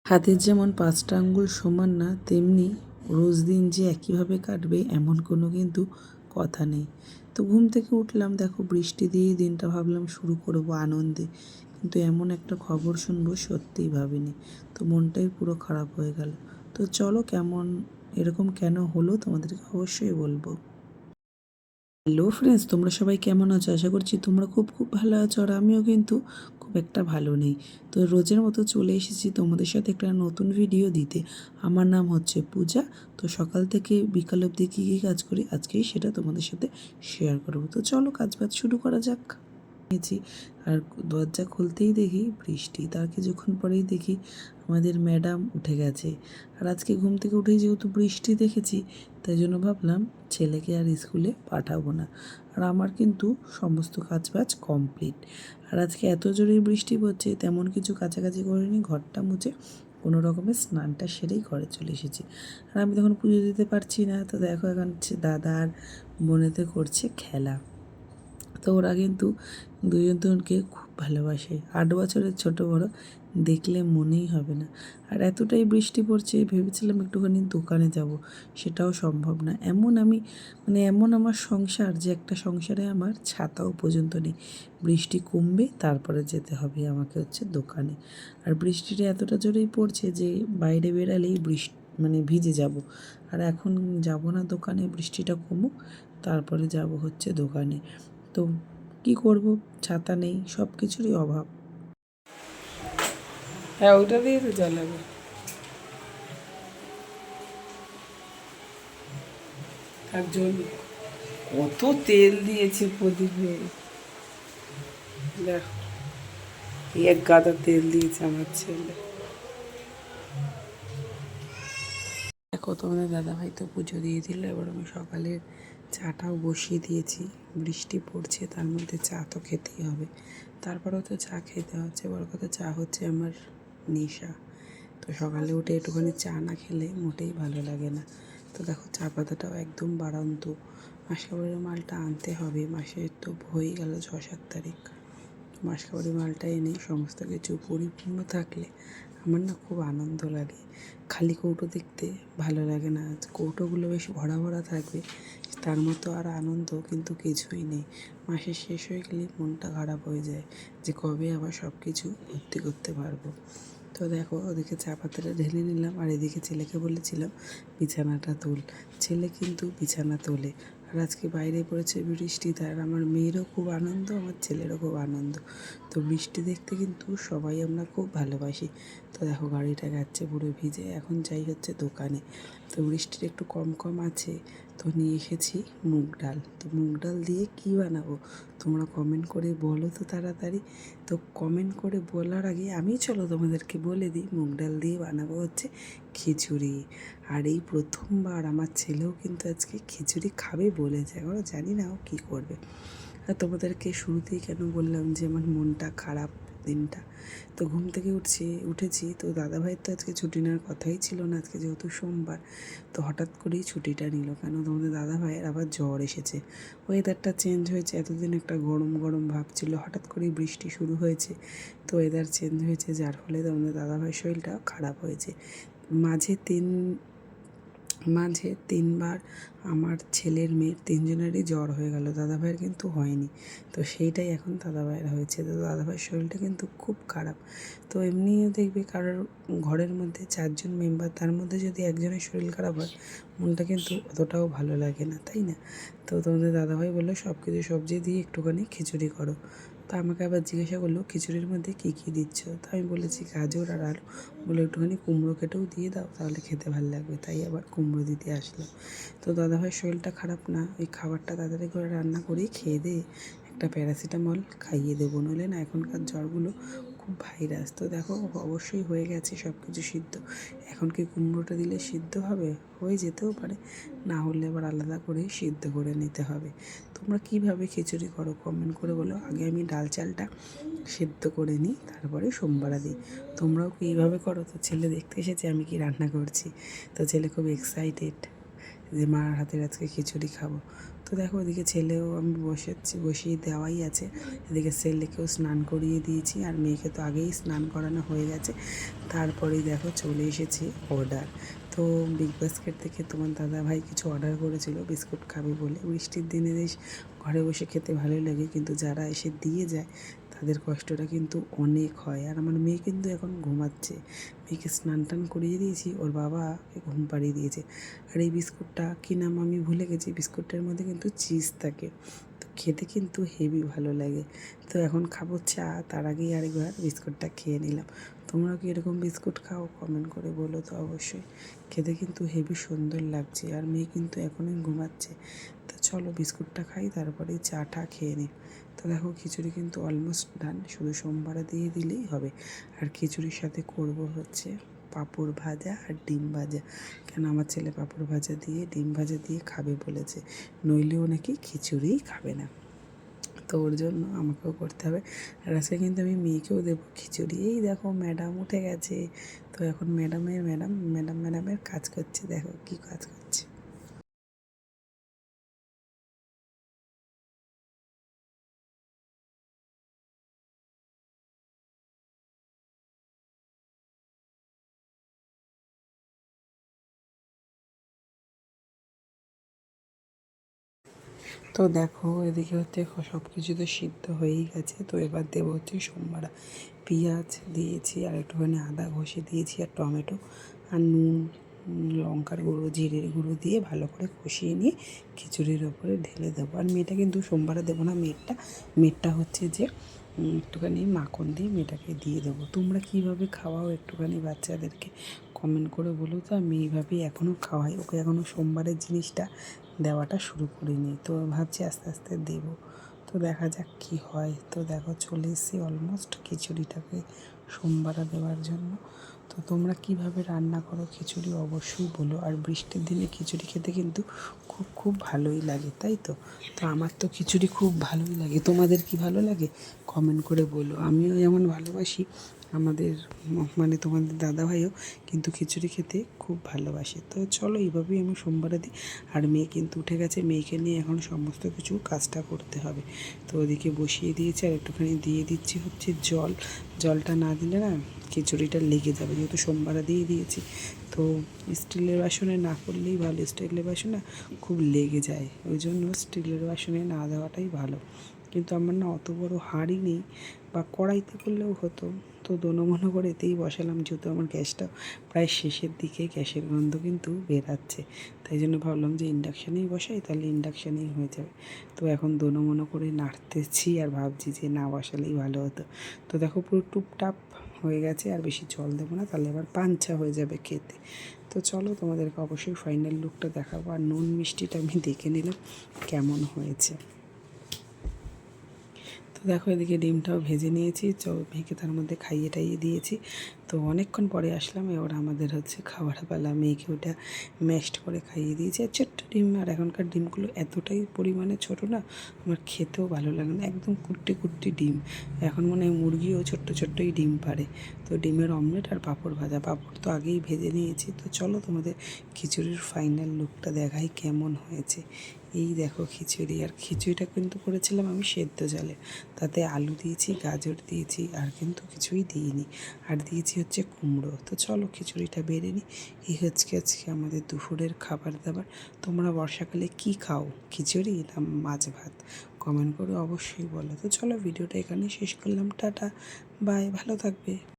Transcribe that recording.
হাতের যেমন ৫টা আঙ্গুল সমান না, তেমনি রোজ দিন যে একইভাবে কাটবে এমন কোনো কিন্তু কথা নেই। তো ঘুম থেকে উঠলাম, দেখো বৃষ্টি দিয়েই দিনটা ভাবলাম শুরু করবো আনন্দে, কিন্তু এমন একটা খবর শুনবো সত্যিই ভাবিনি। তো মনটাই পুরো খারাপ হয়ে গেল। তো চলো এরকম কেন হলো তোমাদেরকে অবশ্যই বলবো। হ্যালো ফ্রেন্ডস, তোমরা সবাই কেমন আছো? আশা করছি তোমরা খুব খুব ভালো আছো, আর আমিও কিন্তু খুব একটা ভালো নেই। তো রোজের মতো চলে এসেছি তোমাদের সাথে একটা নতুন ভিডিও দিতে। আমার নাম হচ্ছে পূজা। তো সকাল থেকে বিকাল অবধি কী কী কাজ করি আজকেই সেটা তোমাদের সাথে শেয়ার করবো। তো চলো কাজবাজ শুরু করা যাক। নিয়েছি, আর দরজা খুলতেই দেখি বৃষ্টি। তার কিছুক্ষণ পরেই দেখি আমাদের ম্যাডাম উঠে গেছে। আর আজকে ঘুম থেকে উঠেই যেহেতু বৃষ্টি দেখেছি, তাই জন্য ভাবলাম ছেলেকে আর স্কুলে পাঠাবো না। আর আমার কিন্তু সমস্ত কাজবাজ কমপ্লিট। আর আজকে এত জোরে বৃষ্টি পড়ছে, তেমন কিছু কাছাকাছি করিনি, ঘরটা মুছে কোনো রকমের স্নানটা সেরেই ঘরে চলে এসেছি। আর আমি তখন পুজো দিতে পারছি না। তো দেখো এখন দাদা আর বোনেতে করছে খেলা। তো ওরা কিন্তু দুজনকে খুব ভালোবাসে। 8 বছরের ছোট বড় দেখলে মনেই হবে না। আর এতটাই বৃষ্টি পড়ছে, ভেবেছিলাম একটুখানি দোকানে যাব, সেটাও সম্ভব না। এমন আমার সংসার যে একটা সংসারে আমার ছাতাও পর্যন্ত নেই। বৃষ্টি কমবে তারপরে যেতে হবে আমাকে হচ্ছে দোকানে। আর বৃষ্টিটা এতটা জোরেই পড়ছে যে বাইরে বেরালেই ভিজে যাব। আর এখন যাব না দোকানে, বৃষ্টিটা কমুক তারপরে যাব হচ্ছে দোকানে। তো কি করব, ছাতা নেই, সব কিছুরই অভাব। হ্যাঁ, ওইটা দিয়ে তো জ্বালাবে। তার জন্য কত তেল দিয়েছে প্রদীপে, দেখো এক গাদা তেল দিয়েছে আমার ছেলে। দেখো তোমাদের দাদাভাই তো পুজো দিয়ে দিল। এবার আমি সকালের চাটাও বসিয়ে দিয়েছি। বৃষ্টি পড়ছে, তার মধ্যে চা তো খেতেই হবে। তারপরেও তো চা খেতে হচ্ছে, বড় কথা চা হচ্ছে আমার নেশা। তো সকালে উঠে একটুখানি চা না খেলে মোটেই ভালো লাগে না। তো দেখো চা পাতাটাও একদম বাড়ন্ত। মাসকাবাড়ির মালটা আনতে হবে, মাসের তো হয়ে গেল 6-7 তারিখ। মাসকাবাড়ি মালটা এনে সমস্ত কিছু পরিপূর্ণ থাকলে আমার না খুব আনন্দ লাগে। খালি কৌটো দেখতে ভালো লাগে না, কৌটোগুলো বেশ ভরা ভরা থাকবে, তার মতো আর আনন্দ কিন্তু কিছুই নেই। মাসের শেষ হয়ে গেলে মনটা খারাপ হয়ে যায় যে কবে আবার সব কিছু ভর্তি করতে পারবো। তো দেখো ওদিকে চা পাতাটা ঢেলে নিলাম, আর এদিকে ছেলেকে বলেছিলাম বিছানাটা তোল। ছেলে কিন্তু বিছানা তোলে। আর আজকে বাইরে পড়েছে বৃষ্টি, তার আমার মেয়েরও খুব আনন্দ, আমার ছেলেরও খুব আনন্দ। তো বৃষ্টি দেখতে কিন্তু সবাই আমরা খুব ভালোবাসি। তো দেখো গাড়িটা যাচ্ছে পুরো ভিজে, এখন যাই হচ্ছে দোকানে। তো বৃষ্টির একটু কম কম আছে, তো নিয়ে এসেছি মুগ ডাল। তো মুগ ডাল দিয়ে কী বানাবো তোমরা কমেন্ট করে বলো তো তাড়াতাড়ি। তো কমেন্ট করে বলার আগে আমি চলো তোমাদেরকে বলে দিই, মুগ ডাল দিয়ে বানাবো হচ্ছে খিচুড়ি। আর এই প্রথমবার আমার ছেলেও কিন্তু আজকে খিচুড়ি খাবে বলেছে, এখনও জানি না ও কী করবে। আর তোমাদেরকে শুরুতেই কেন বললাম যে আমার মনটা খারাপ দিনটা। তো ঘুম থেকে উঠেছি, তো দাদাভাইয়ের তো আজকে ছুটি নেওয়ার কথাই ছিল না, আজকে যেহেতু সোমবার। তো হঠাৎ করেই ছুটিটা নিল কেন, তোমাদের দাদাভাইয়ের আবার জ্বর এসেছে। ওয়েদারটা চেঞ্জ হয়েছে, এতদিন একটা গরম গরম ভাব ছিল, হঠাৎ করেই বৃষ্টি শুরু হয়েছে। তো ওয়েদার চেঞ্জ হয়েছে, যার ফলে তোমাদের দাদাভাইয়ের শরীরটা খারাপ হয়েছে। মাঝে তিনবার আমার ছেলের মেয়ের তিনজনেরই জ্বর হয়ে গেল, দাদাভাইয়ের কিন্তু হয়নি। তো সেইটাই এখন দাদাভাইয়ের হয়েছে। তো দাদাভাইয়ের শরীরটা কিন্তু খুব খারাপ। তো এমনিও দেখবে কারোর ঘরের মধ্যে 4জন মেম্বার, তার মধ্যে যদি একজনের শরীর খারাপ হয় মনটা কিন্তু অতটাও ভালো লাগে না, তাই না? তো তোমাদের দাদাভাই বললো সব কিছু সবজি দিয়ে একটুখানি খিচুড়ি করো। তো আমাকে আবার জিজ্ঞাসা করলো খিচুড়ির মধ্যে কী কী দিচ্ছ। তো আমি বলেছি গাজর আর আলু। বলে একটুখানি কুমড়ো কেটেও দিয়ে দাও, তাহলে খেতে ভালো লাগবে, তাই আবার কুমড়ো দিতে আসলাম। তো দাদাভাইয়ের শরীরটা খারাপ না, ওই খাবারটা তাড়াতাড়ি করে রান্না করেই খেয়ে দিয়ে একটা প্যারাসিটামল খাইয়ে দেবো, নইলে না এখনকার জ্বরগুলো খুব ভাইরাস। তো দেখো অবশ্যই হয়ে গেছে সব কিছু সিদ্ধ। এখন কি কুমড়োটা দিলে সিদ্ধ হবে? হয়ে যেতেও পারে, না হলে আবার আলাদা করে সিদ্ধ করে নিতে হবে। তোমরা কীভাবে খিচুড়ি করো কমেন্ট করে বলো। আগে আমি ডাল চালটা সিদ্ধ করে নিই, তারপরে সোমবারা দিই। তোমরাও কি এইভাবে করো? তো ছেলে দেখতে এসেছে আমি কি রান্না করছি, তো ছেলে খুব এক্সাইটেড। যে মার হাতের আজকে খিচুড়ি খাবো। তো দেখো ওদিকে ছেলেও আমি বসিয়ে দেওয়াই আছে। এদিকে ছেলেকেও স্নান করিয়ে দিয়েছি, আর মেয়েকে তো আগেই স্নান করানো হয়ে গেছে। তারপরেই দেখো চলে এসেছি অর্ডার। তো বিগ বাস্কেট থেকে তোমার দাদাভাই কিছু অর্ডার করেছিল বিস্কুট খাবে বলে। বৃষ্টির দিনে বেশ ঘরে বসে খেতে ভালোই লাগে, কিন্তু যারা এসে দিয়ে যায় তাদের কষ্টটা কিন্তু অনেক হয়। আর আমার মেয়ে কিন্তু এখন ঘুমাচ্ছে, মেয়েকে স্নান টান করিয়ে দিয়েছি, ওর বাবাকে ঘুম পাড়িয়ে দিয়েছে। আর এই বিস্কুটটা কী নাম আমি ভুলে গেছি, বিস্কুটটার মধ্যে কিন্তু চিজ থাকে, তো খেতে কিন্তু হেভি ভালো লাগে। তো এখন খাবো চা, তার আগেই আরেকবার বিস্কুটটা খেয়ে নিলাম। তোমরা কি এরকম বিস্কুট খাও? কমেন্ট করে বলো তো অবশ্যই। খেতে কিন্তু হেভি সুন্দর লাগছে, আর মেয়ে কিন্তু এখনই ঘুমাচ্ছে। তো চলো বিস্কুটটা খাই, তারপরে চাটা খেয়ে নিই। তো দেখো খিচুড়ি কিন্তু অলমোস্ট ডান, শুধু সোমবারে দিয়ে দিলেই হবে। আর খিচুড়ির সাথে করব হচ্ছে পাঁপড় ভাজা আর ডিম ভাজা, কেন আমার ছেলে পাঁপড় ভাজা দিয়ে ডিম ভাজা দিয়ে খাবে বলেছে, নইলেও নাকি খিচুড়িই খাবে না। তো ওর জন্য আমাকেও করতে হবে। আর আজকে কিন্তু আমি মেয়েকেও দেবো খিচুড়ি। এই দেখো ম্যাডাম উঠে গেছে, তো এখন ম্যাডামের কাজ করছে, দেখো কী কাজ করছে। তো দেখো এদিকে হচ্ছে সব কিছু তো সিদ্ধ হয়েই গেছে। তো এবার দেবো হচ্ছে সোমবারা। পেঁয়াজ দিয়েছি, আর একটুখানি আদা ঘষে দিয়েছি, আর টমেটো আর নুন, লঙ্কার গুঁড়ো, জিরের গুঁড়ো দিয়ে ভালো করে কষিয়ে নিয়ে খিচুড়ির ওপরে ঢেলে দেবো। আর মেয়েটা কিন্তু সোমবারে দেবো না, মেয়েরটা হচ্ছে যে একটুখানি মাখন দিয়ে মেয়েটাকে দিয়ে দেবো। তোমরা কীভাবে খাওয়াও একটুখানি বাচ্চাদেরকে কমেন্ট করে বলো তো। আমি এইভাবেই এখনও খাওয়াই, ওকে এখনও সোমবারের জিনিসটা দেওয়াটা শুরু করিনি, তো ভাবছি আস্তে আস্তে দেবো। তো দেখা যাক কী হয়। তো দেখো চলে এসেছি অলমোস্ট খিচুড়িটাকে সোমবারে দেওয়ার জন্য। তো তোমরা কীভাবে রান্না করো খিচুড়ি অবশ্যই বলো। আর বৃষ্টির দিনে খিচুড়ি খেতে কিন্তু খুব খুব ভালোই লাগে, তাই তো। তো আমার তো খিচুড়ি খুব ভালোই লাগে, তোমাদের কি ভালো লাগে কমেন্ট করে বলো। আমিও যেমন ভালোবাসি, আমাদের মানে তোমাদের দাদাভাইও কিন্তু খিচুড়ি খেতে খুব ভালোবাসে। তো চলো এইভাবেই আমি সোমবারে দিই। আর মেয়ে কিন্তু উঠে গেছে, মেয়েকে নিয়ে এখন সমস্ত কিছু কাজটা করতে হবে। তো ওদিকে বসিয়ে দিয়েছি, আর একটুখানি দিয়ে দিচ্ছি হচ্ছে জলটা না দিলে না খিচুড়িটা লেগে যাবে, যেহেতু সোমবারে দিয়ে দিয়েছি। তো স্টিলের বাসনে না করলেই ভালো, স্টিলের বাসনে খুব লেগে যায়, ওই জন্য স্টিলের বাসনে না দেওয়াটাই ভালো। কিন্তু আমার না অত বড় হাঁড়ি নেই, বা কড়াইতে করলেও হতো। তো দোনো করে এতেই বসালাম, যেহেতু আমার গ্যাসটা প্রায় শেষের দিকে, গ্যাসের গন্ধ কিন্তু বেরাচ্ছে। তাই জন্য ভাবলাম যে ইন্ডাকশানেই বসাই, তাহলে ইন্ডাকশানেই হয়ে যাবে। তো এখন দোনো করে নাড়তেছি, আর ভাবছি যে না বসালেই ভালো হতো। তো দেখো পুরো টুপটাপ হয়ে গেছে, আর বেশি জল দেবো না, তাহলে আবার পাঞ্চা হয়ে যাবে খেতে। তো চলো তোমাদেরকে অবশ্যই ফাইনাল লুকটা দেখাবো। আর নুন মিষ্টিটা আমি দেখে নিলাম কেমন হয়েছে। তো দেখো এদিকে ডিমটাও ভেজে নিয়েছি, মেয়েকে তার মধ্যে খাইয়ে টাইয়ে দিয়েছি। তো অনেকক্ষণ পরে আসলাম, এবার আমাদের হচ্ছে খাওয়ার পালা। মেয়েকে ওটা ম্যাশড করে খাইয়ে দিয়েছি। আর ছোট্ট ডিম, আর এখনকার ডিমগুলো এতটাই পরিমাণে ছোটো না, আমার খেতেও ভালো লাগে না, একদম কুট্টি ডিম। এখন মনে হয় মুরগিও ছোট্টই ডিম পারে। তো ডিমের অমলেট আর পাঁপড় ভাজা, পাঁপড় তো আগেই ভেজে নিয়েছি। তো চলো তোমাদের খিচুড়ির ফাইনাল লুকটা দেখাই কেমন হয়েছে। এই দেখো খিচুড়ি, আর খিচুড়িটা কিন্তু করেছিলাম আমি সেদ্ধ জলে, তাতে আলু দিয়েছি, গাজর দিয়েছি, আর কিন্তু কিছুই দিইনি। আর দিয়েছি হচ্ছে কুমড়ো। তো চলো খিচুড়িটা বেড়ে নিই। এই হচ্ছে আজকে আমাদের দুপুরের খাবার দাবার। তোমরা বর্ষাকালে কি খাও, খিচুড়ি না মাছ ভাত? কমেন্ট করে অবশ্যই বলো। তো চলো ভিডিওটা এখানেই শেষ করলাম, টাটা বাই, ভালো থাকবে।